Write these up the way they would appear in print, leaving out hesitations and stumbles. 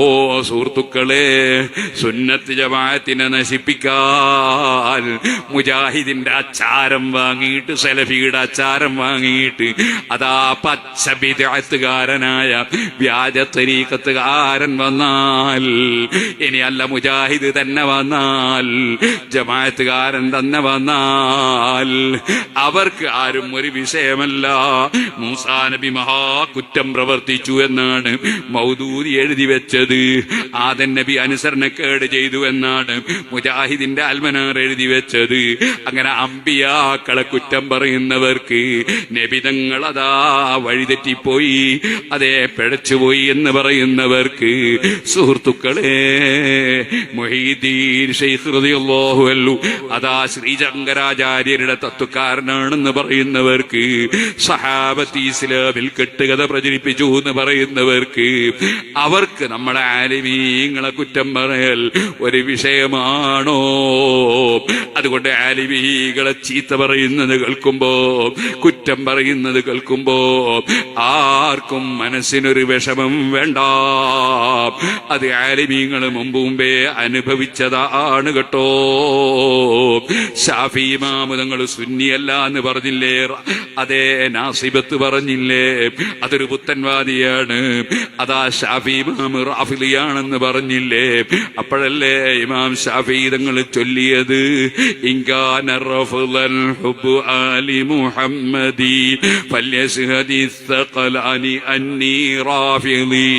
ഓ സുഹൃത്തുക്കളെ, സുന്നത്ത് ജമാഅത്തിനെ നശിപ്പിക്കാൻ മുജാഹിദിന്റെ അച്ചാരം വാങ്ങിയിട്ട്, സലഫിയുടെ അച്ചാരം വാങ്ങിയിട്ട്, അതാ പച്ച ബിദ്അത്തുകാരനായ വ്യാജ തരീഖത്തുകാരൻ വന്നാൽ, ഇനി അല്ല മുജാഹിദ് തന്നെ വന്നാൽ, ജമാഅത്തുകാരൻ തന്നെ വന്നാൽ, അവർക്ക് ആരും ഒരു വിഷയമല്ല. മൂസാ നബി മഹാകുറ്റം പ്രവർത്തിച്ചു എന്നാണ് മൗദൂദി എഴുതി വെച്ചത്. ആദം നബി അനുസരണക്കേട് ചെയ്തു എന്നാണ് മുജാഹിദിന്റെ അൽമനാർ എഴുതി വെച്ചത്. അങ്ങനെ അമ്പിയാക്കളെ കുറ്റം പറയുന്നവർക്ക് നബിതങ്ങൾ അതാ വഴിതെറ്റിപ്പോയി, അതേ പിഴച്ചുപോയി എന്ന് പറയുന്നവർക്ക്, സുഹൃത്തുക്കളെ, മുഹീദ്ദീൻ ശൈഖ് റളിയല്ലാഹു അൻഹു അതാ ശ്രീശങ്കരാചാര്യരുടെ തത്വക്കാരനാണെന്ന് പറയുന്നവർക്ക്, സഹാബത്ത് ഇസ്ലാമിൽ കെട്ടുകഥ പ്രചരിപ്പിച്ചു എന്ന് പറയുന്നവർക്ക്, അവർക്ക് നമ്മളെ ആലിമീങ്ങളെ കുറ്റം പറയൽ ഒരു വിഷയമാണോ? അതുകൊണ്ട് ആലിമീങ്ങളെ ചീത്ത പറയുന്നത് കേൾക്കുമ്പോ, കുറ്റം പറയുന്നത് കേൾക്കുമ്പോ ആർക്കും മനസ്സിനൊരു വിഷമം വേണ്ട. അത് ആലിമീങ്ങൾ മുമ്പേ അനുഭവിച്ചതാണ് കേട്ടോ. ശാഫി ഇമാം തങ്ങൾ സുന്നിയല്ല എന്ന് പറഞ്ഞില്ലേ? അതേ നാസിബത്ത് പറഞ്ഞില്ലേ? അതൊരു പുത്തൻവാദിയാണ്. അതാ ഷാഫി ഇമാം റാഫിലിയാണെന്ന് പറഞ്ഞില്ലേ? അപ്പോഴല്ലേ ഇമാം ഷാഫി തങ്ങൾ ചൊല്ലിയത്, ഇൻകാന റഫ്ളൻ ഹുബ്ബു ആലി മുഹമ്മദി ഫല്യശ്ഹദി ثقلani അന്നി റാഫിലി.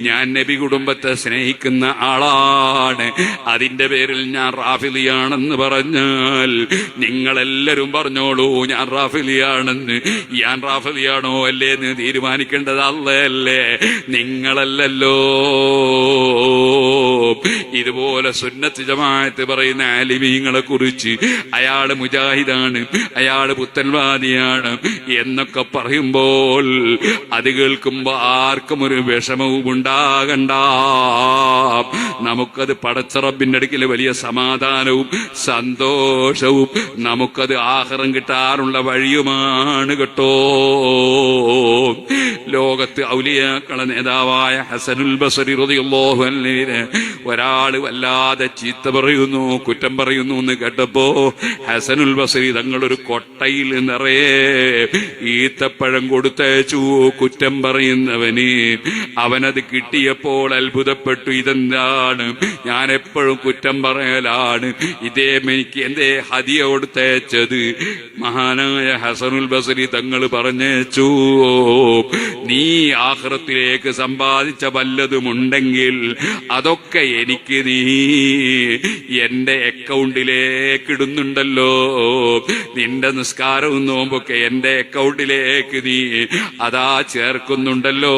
ഞാൻ നബി കുടുംബത്തെ സ്നേഹിക്കുന്ന ആളാണ്, അതിന്റെ പേരിൽ ഞാൻ റാഫിലിയാണെന്ന് പറഞ്ഞാൽ നിങ്ങളെല്ലാരും പറഞ്ഞോളൂ ഞാൻ റാഫിലിയാണെന്ന്. ഞാൻ റാഫിലിയാണോ അല്ലേ എന്ന് തീരുമാനിക്കേണ്ടത് അല്ലേ, നിങ്ങളല്ലല്ലോ. ഇതുപോലെ സുന്നത്ത് ജമാഅത്ത് പറയുന്ന ആലിമീങ്ങളെ കുറിച്ച് അയാള് മുജാഹിദാണ്, അയാള് പുത്തൻവാദിയാണ് എന്നൊക്കെ പറയുമ്പോൾ അത് കേൾക്കുമ്പോ ആർക്കും ഒരു വിഷമവും ഉണ്ടാകണ്ട. നമുക്കത് പടച്ച റബ്ബിന്റെ അടുക്കൽ വലിയ സമാധാനവും സന്തോഷവും നമുക്കത് ആഖിറം കിട്ടാറുള്ള വഴിയുമാണ് കേട്ടോ. ലോകത്ത് ഔലിയാക്കളെ നേതാവായ ഹസനുൽ ബസരി റളിയല്ലാഹു അൻഹുവിനെ ഒരാള് വല്ലാതെ ചീത്ത പറയുന്നു, കുറ്റം പറയുന്നു എന്ന് കേട്ടപ്പോ ഹസനുൽ ബസരി തങ്ങളൊരു കൊട്ടയിൽ നിറയെ ഈത്തപ്പഴം കൊടുത്തയച്ചു കുറ്റം പറയുന്നവന്. അവനത് കിട്ടിയപ്പോൾ അത്ഭുതപ്പെട്ടു. ഇതെന്താണ്? ഞാൻ എപ്പോഴും കുറ്റം പറയലാണ്, ഇതേ എനിക്ക് എന്തേ ഹദിയ കൊടുത്തയച്ചത്? മഹാനായ ഹസനുൽ ബസരി തങ്ങൾ പറഞ്ഞയച്ചു, നീ ആഖിറത്തിലേക്ക് സമ്പാദിച്ച വല്ലതുമുണ്ടെങ്കിൽ അതൊക്കെ എനിക്ക് നീ എന്റെ അക്കൗണ്ടിലേക്ക് ഇടുന്നുണ്ടല്ലോ. നിന്റെ നിസ്കാരവും നോമ്പൊക്കെ എന്റെ അക്കൗണ്ടിലേക്ക് നീ അതാ ചേർക്കുന്നുണ്ടല്ലോ.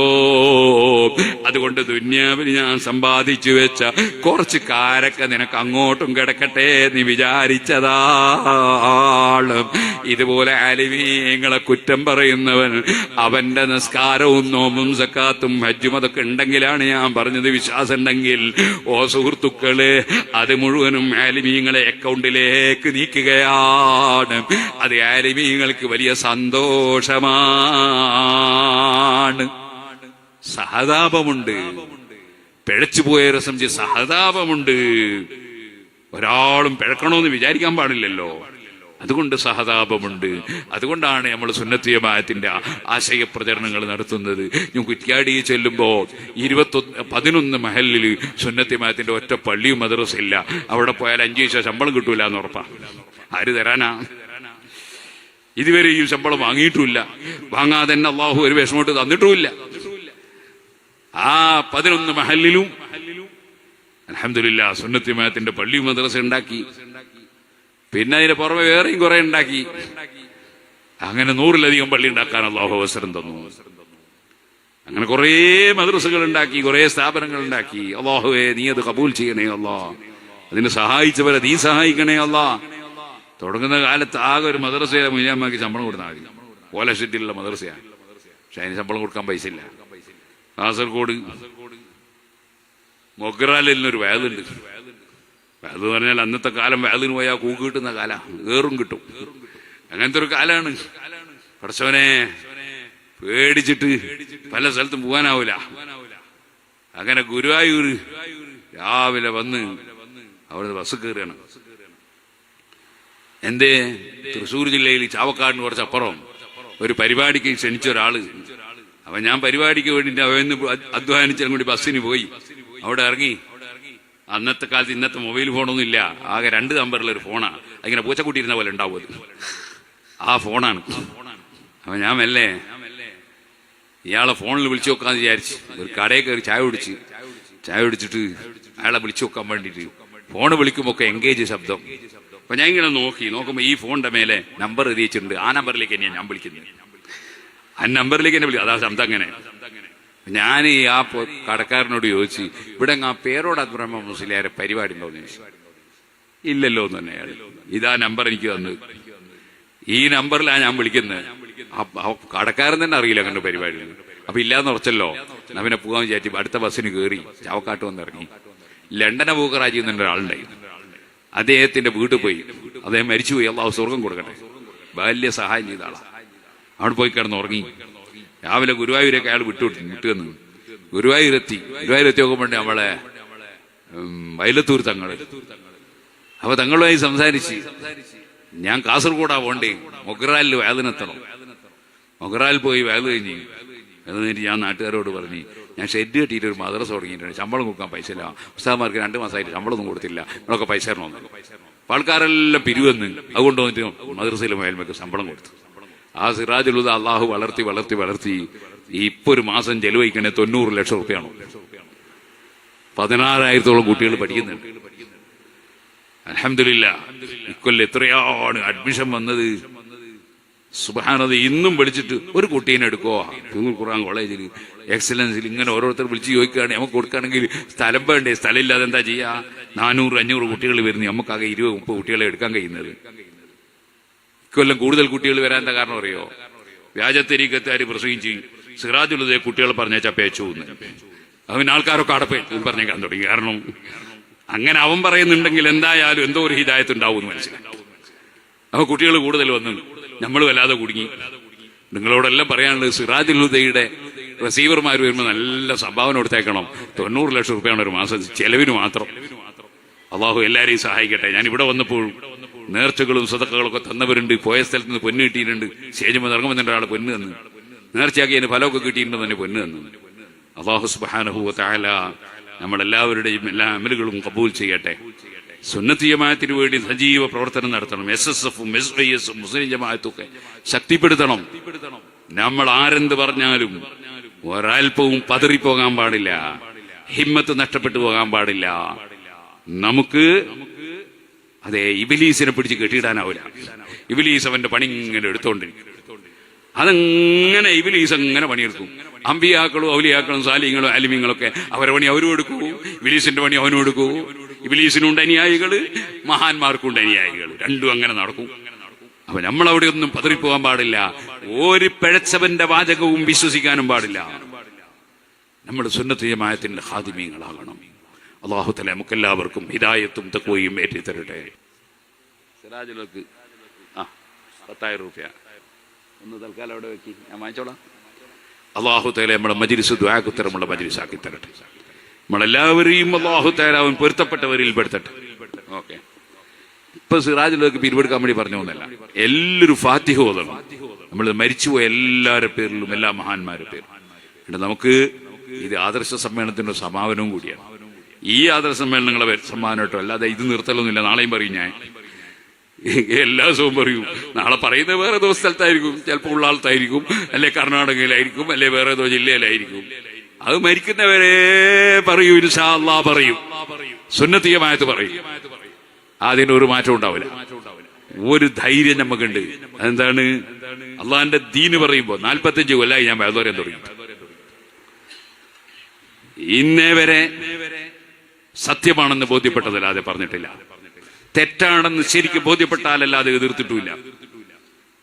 അതുകൊണ്ട് ദുന്യാവിൽ ഞാൻ സമ്പാദിച്ചു വെച്ച കുറച്ച് കാരൊക്കെ നിനക്ക് അങ്ങോട്ടും കിടക്കട്ടെ നീ വിചാരിച്ചതാണ്. ഇതുപോലെ ആലിമീങ്ങളെ കുറ്റം പറയുന്നവൻ അവന്റെ നിസ്കാരവും നോമ്പും സക്കാത്തും ഹജ്ജും അതൊക്കെ ഉണ്ടെങ്കിലാണ് ഞാൻ പറഞ്ഞത് വിശ്വാസം ഉണ്ടെങ്കിൽ, ഓ സുഹൃത്തുക്കളെ, അത് മുഴുവനും ആലിമീങ്ങളെ അക്കൗണ്ടിലേക്ക് നീക്കുകയാണ്. അത് ആലിമീങ്ങൾക്ക് വലിയ സന്തോഷമാണ്. സഹതാപമുണ്ട്, പിഴച്ചുപോയവരെ സംബന്ധിച്ച് സഹതാപമുണ്ട്. ഒരാളും പിഴക്കണമെന്ന് വിചാരിക്കാൻ പാടില്ലല്ലോ. അതുകൊണ്ട് സഹതാപമുണ്ട്. അതുകൊണ്ടാണ് നമ്മൾ സുന്നത്ത് ജമാഅത്തിന്റെ ആശയപ്രചരണങ്ങൾ നടത്തുന്നത്. ഞാൻ കുറ്റ്യാടി ചെല്ലുമ്പോ 11 മഹലിൽ സുന്നത്ത് ജമാഅത്തിന്റെ ഒറ്റ പള്ളിയും മദ്രസ ഇല്ല. അവിടെ പോയാൽ 5 പൈസ ശമ്പളം കിട്ടൂല എന്ന് ഉറപ്പാ. ആര് തരാനാ? ഇതുവരെ ഈ ശമ്പളം വാങ്ങിയിട്ടുമില്ല, വാങ്ങാതെ തന്നെ അള്ളാഹു ഒരു വിഷമോട്ട് തന്നിട്ടുമില്ല. ആ 11 മഹലിലും അൽഹംദുലില്ലാഹ് സുന്നത്ത് ജമാഅത്തിന്റെ പള്ളിയും മദ്രസ ഉണ്ടാക്കി. പിന്നെ അതിന് പുറമെ വേറെയും കുറെ ഉണ്ടാക്കി. അങ്ങനെ 100-ലധികം പള്ളി ഉണ്ടാക്കാൻ അല്ലാഹു അവസരം തന്നു. അങ്ങനെ കുറെ മദ്രസകൾ ഉണ്ടാക്കി, കുറെ സ്ഥാപനങ്ങൾ ഉണ്ടാക്കി. അല്ലാഹുവേ, നീ അത് കബൂൽ ചെയ്യണേ അല്ലാ. അതിന് സഹായിച്ചവരെ നീ സഹായിക്കണേ അല്ലാ. തുടങ്ങുന്ന കാലത്ത് ആകെ ഒരു മദ്രസയെ മുനിയമ്മക്ക് ശമ്പളം കൊടുത്താൽ മതി. ഓലഷെറ്റിലുള്ള മദ്രസയാണ്, പക്ഷെ അതിന് ശമ്പളം കൊടുക്കാൻ പൈസ ഇല്ല. കാസർഗോഡ് മൊഗ്രാലിനൊരു വേദുണ്ട്. വേദ് പറഞ്ഞാൽ അന്നത്തെ കാലം വേദിന് പോയാൽ കൂക്ക് കിട്ടുന്ന കാല, ഏറും കിട്ടും. അങ്ങനത്തെ ഒരു കാലാണ്. പടച്ചവനെ പേടിച്ചിട്ട് പല സ്ഥലത്തും പോകാനാവൂല. അങ്ങനെ ഗുരുവായൂർ രാവിലെ വന്ന് അവിടുന്ന് ബസ് കയറുകയാണ്. എന്തേ തൃശ്ശൂർ ജില്ലയിൽ ചാവക്കാടിന് കുറച്ചപ്പുറം ഒരു പരിപാടിക്ക് ക്ഷണിച്ച ഒരാള്. അപ്പൊ ഞാൻ പരിപാടിക്ക് വേണ്ടിട്ട് അവന്ന് അധ്വാനിച്ചാലും കൂടി ബസ്സിന് പോയി. അവിടെ ഇറങ്ങി. അന്നത്തെ കാലത്ത് ഇന്നത്തെ മൊബൈൽ ഫോണൊന്നും ഇല്ല, ആകെ 2 നമ്പറിലൊരു ഫോണാ. അതിങ്ങനെ പൂച്ചക്കുട്ടിയിരുന്ന പോലെ ഉണ്ടാവും, ആ ഫോണാണ്. അപ്പൊ ഞാൻ മെല്ലെ ഇയാളെ ഫോണിൽ വിളിച്ചു നോക്കാന്ന് വിചാരിച്ച് ഒരു കടയിൽ കയറി ചായ കുടിച്ചിട്ട് അയാളെ വിളിച്ചു നോക്കാൻ വേണ്ടിട്ട് ഫോണ് വിളിക്കുമ്പോ ഒക്കെ എൻഗേജ് ശബ്ദം. അപ്പൊ ഞാൻ ഇങ്ങനെ നോക്കുമ്പോ ഈ ഫോണിന്റെ മേലെ നമ്പർ എഴുതിയിട്ടുണ്ട്. ആ നമ്പറിലേക്ക് തന്നെയാണ് ഞാൻ വിളിക്കുന്നത്. ആ നമ്പറിലേക്ക് തന്നെ വിളിക്കും, അതാ ശബ്ദം. അങ്ങനെ ഞാൻ ആ കടക്കാരനോട് ചോദിച്ചു, ഇവിടെ ആ പേരോട് അബ്ദുറഹ്മാൻ മുസ്ലിയാരെ പരിപാടി ഉണ്ടോന്ന് ചോദിച്ചു. ഇല്ലല്ലോ എന്ന് തന്നെ അയാൾ. ഇതാ നമ്പർ എനിക്ക് തന്നു, ഈ നമ്പറിലാണ് ഞാൻ വിളിക്കുന്നത്. കടക്കാരൻ തന്നെ അറിയില്ല കണ്ട് പരിപാടി. അപ്പൊ ഇല്ലാന്ന് ഉറച്ചല്ലോ, അവനെ പോകാൻ വിചാരിച്ചു. അടുത്ത ബസ്സിന് കയറി ചാവക്കാട്ട് വന്നിറങ്ങി. ലണ്ടനെ പൂക്കറാജി എന്നൊരു ഒരാളുണ്ടായി. അദ്ദേഹത്തിന്റെ വീട്ടിൽ പോയി. അദ്ദേഹം മരിച്ചുപോയി, അള്ളാഹു സ്വർഗം കൊടുക്കട്ടെ. വലിയ സഹായം ചെയ്ത ആളാ. അവിടെ പോയി കിടന്ന് ഉറങ്ങി. രാവിലെ ഗുരുവായൂരൊക്കെ അയാൾ വിട്ടുവന്നു. ഗുരുവായൂരെത്തി നോക്കുമ്പോണ്ട് നമ്മളെ വയലത്തൂർ തങ്ങള്. അപ്പൊ തങ്ങളുമായി സംസാരിച്ച് ഞാൻ കാസർഗോഡാ പോണ്ടേ, മൊഗ്രാലിൽ വേദനെത്തണം. മൊഗ്രാൽ പോയി വേദ കഴിഞ്ഞ് ഞാൻ നാട്ടുകാരോട് പറഞ്ഞു, ഞാൻ ഷെഡ് കെട്ടിയിട്ട് ഒരു മദ്രസ തുടങ്ങിയിട്ടുണ്ട്, ശമ്പളം കൊടുക്കാൻ പൈസ ഇല്ല. ഉസ്താദ്മാർക്ക് 2 മാസമായിട്ട് ശമ്പളമൊന്നും കൊടുത്തില്ല, നമ്മളൊക്കെ പൈസ തരണമെന്നു. അപ്പൊ ആൾക്കാരെല്ലാം പിരിവെന്ന് അതുകൊണ്ട് വന്നിട്ട് മദ്രസയിലെ മേൽമേക്ക് ശമ്പളം കൊടുത്തു. ആ സിറാജുൽ ഹുദ അള്ളാഹു വളർത്തി ഇപ്പൊ ഒരു മാസം ചെലവഴിക്കണേ 90 ലക്ഷം റുപ്യാണോ. 16,000-ഓളം കുട്ടികൾ പഠിക്കുന്നുണ്ട്. അൽഹംദുലില്ലാഹ്. ഇക്കൊല്ലം എത്രയാണ് അഡ്മിഷൻ വന്നത്, സുബ്ഹാനല്ലാഹ്. ഇന്നും വിളിച്ചിട്ട് ഒരു കുട്ടീനെ എടുക്കോ ഖുർആൻ കോളേജിൽ എക്സലൻസിൽ ഇങ്ങനെ ഓരോരുത്തർ വിളിച്ച് ചോദിക്കുകയാണ്. നമുക്ക് കൊടുക്കുകയാണെങ്കിൽ സ്ഥലം വേണ്ടേ? സ്ഥലം ഇല്ലാതെ എന്താ ചെയ്യാ? 400-500 കുട്ടികൾ വരുന്നു, നമുക്കാകെ 20-30 കുട്ടികളെ എടുക്കാൻ കഴിയുന്നത്. ഇക്കൊല്ലം കൂടുതൽ കുട്ടികൾ വരാൻ്റെ കാരണം അറിയോ? വ്യാജത്തരീക്കത്താര് പ്രസംഗിച്ച് സിറാജുൽ ഹുദയെ കുട്ടികളെ പറഞ്ഞേച്ചാ പേച്ചു പോകുന്നു. അവന് ആൾക്കാരൊക്കെ അടപ്പേ പറഞ്ഞേക്കാൻ തുടങ്ങി. കാരണം അങ്ങനെ അവൻ പറയുന്നുണ്ടെങ്കിൽ എന്തായാലും എന്തോ ഒരു ഹിദായത്ത് ഉണ്ടാവും എന്ന് മനസ്സിലായി. അപ്പൊ കുട്ടികൾ കൂടുതൽ വന്നു, നമ്മൾ വല്ലാതെ കുടുങ്ങി. നിങ്ങളോടെല്ലാം പറയാനുള്ളത്, സിറാജുൽ ഹുദയുടെ റിസീവർമാർ വരുമ്പോൾ നല്ല സംഭാവന കൊടുത്തേക്കണം. 90 ലക്ഷം റുപ്യാണ് ഒരു മാസം ചെലവിന് മാത്രം. അള്ളാഹു എല്ലാരെയും സഹായിക്കട്ടെ. ഞാൻ ഇവിടെ വന്നപ്പോൾ നേർച്ചകളും സദഖകളൊക്കെ തന്നവരുണ്ട്. പോയ സ്ഥലത്ത് നിന്ന് പൊന്ന് കിട്ടിയിട്ടുണ്ട്. സ്റ്റേജുമ്പോൾ ഇറങ്ങുമ്പോൾ ഒരാൾ പൊന്ന് തന്നു. നേർച്ചയാക്കി അതിന് ഫലമൊക്കെ കിട്ടിയിട്ടുണ്ടെന്ന് തന്നെ പൊന്ന് തന്നു. അള്ളാഹു സുബ്ഹാനഹു വ തആല നമ്മളെല്ലാവരുടെയും എല്ലാ അമലുകളും കബൂൽ ചെയ്യട്ടെ. സുന്നത്ത് ജമാഅത്തിന് വേണ്ടി സജീവ പ്രവർത്തനം നടത്തണം. SSF-ഉം SYS-ഉം മുസ്ലിം ജമാഅത്തൊക്കെ ശക്തിപ്പെടുത്തണം. നമ്മൾ ആരെന്ത് പറഞ്ഞാലും ഒരൽപ്പവും പതറിപ്പോകാൻ പാടില്ല, ഹിമ്മത്ത് നഷ്ടപ്പെട്ടു പോകാൻ പാടില്ല. നമുക്ക് അതെ ഇബ്ലീസിനെ പിടിച്ച് കെട്ടിയിടാനാവില്ല. ഇബ്ലീസ് അവന്റെ പണി ഇങ്ങനെ എടുത്തോണ്ടിരിക്കും. അതങ്ങനെ ഇബ്ലീസ് അങ്ങനെ പണിയെടുക്കും. അമ്പിയാക്കളും ഔലിയാക്കളും സാലിഹ്യങ്ങളും ആലിമീങ്ങളൊക്കെ അവരുടെ പണി അവരും എടുക്കൂ, ഇബ്ലീസിന്റെ പണി അവനും എടുക്കൂ. ഇബ്ലീസിനുണ്ട് അനുയായികള്, മഹാന്മാർക്കുണ്ട് അനുയായികൾ, രണ്ടും അങ്ങനെ നടക്കും. അപ്പൊ നമ്മളവിടെ ഒന്നും പതറിപ്പോകാൻ പാടില്ല. ഒരു പിഴച്ചവന്റെ വാചകവും വിശ്വസിക്കാനും പാടില്ല. നമ്മൾ സുന്നത്ത് ജമാഅത്തിന്റെ ഖാദിമീങ്ങളാകണം. അല്ലാഹു തആല നമുക്കെല്ലാവർക്കും ഹിദായത്തും തഖ്വയും ഏറ്റി തരട്ടെ. സിറാജുലേക്ക് 10,000 രൂപ ഒന്ന് തൽക്കാലം അവിടെ വെക്കി, ഞാൻ വാങ്ങിച്ചോളാം. അല്ലാഹു തആല നമ്മുടെ മജ്ലിസ് ദുആക്ക് ഉത്തരമുള്ള മജ്ലിസാക്കി തരട്ടെ. നമ്മളെല്ലാവരെയും അല്ലാഹു തആല അവൻ പൊരുത്തപ്പെട്ടവരിൽ പെടുത്തട്ടെ. ഓക്കെ. ഇപ്പൊ സിറാജിലേക്ക് പിരിവെടുക്കാൻ വേണ്ടി പറഞ്ഞു ഒന്നല്ല, എല്ലാവരും ഫാത്തിഹ ഓതണം. നമ്മൾ മരിച്ചുപോയ എല്ലാവരുടെ പേരിലും എല്ലാ മഹാന്മാരുടെ പേരിലും. നമുക്ക് ഇത് ആദർശ സമ്മേളനത്തിന്റെ സമാപനവും കൂടിയാണ്. ഈ ആദർശ സമ്മേളനങ്ങളെ സമ്മാനമായിട്ടോ അല്ലാതെ ഇത് നിർത്തലൊന്നുമില്ല. നാളെയും പറയും, ഞാൻ എല്ലാ ദിവസവും പറയും. നാളെ പറയുന്നത് വേറെ ഏതോ സ്ഥലത്തായിരിക്കും, ചിലപ്പോൾ ഉള്ളാളത്തായിരിക്കും, അല്ലെ കർണാടകയിലായിരിക്കും, അല്ലെ വേറെ ഏതോ ജില്ലയിലായിരിക്കും. അത് മരിക്കുന്നവരെ പറയൂ, ഇൻഷാ അല്ലാഹ് പറയും, സുന്നത്ത് ജമാഅത്ത് പറയും. അതിനൊരു മാറ്റം ഉണ്ടാവില്ല. ഒരു ധൈര്യം നമുക്കുണ്ട്. അതെന്താണ്? അള്ളാഹിന്റെ ദീന് പറയുമ്പോ 45 കൊല്ലമായി ഞാൻ വേദോരം തുടങ്ങി. ഇന്നേ വരെ സത്യമാണെന്ന് ബോധ്യപ്പെട്ടതല്ലാതെ പറഞ്ഞിട്ടില്ല. തെറ്റാണെന്ന് ശരിക്കും ബോധ്യപ്പെട്ടാലല്ലാതെ എതിർത്തിട്ടുമില്ല.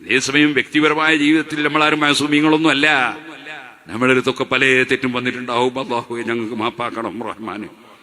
അതേസമയം വ്യക്തിപരമായ ജീവിതത്തിൽ നമ്മളാരും മാസൂമിങ്ങളൊന്നും അല്ല. നമ്മുടെ അടുത്തൊക്കെ പല തെറ്റും വന്നിട്ടുണ്ടാവും. അല്ലാഹുവേ ഞങ്ങൾക്ക് മാപ്പാക്കണം റഹ്മാനെ.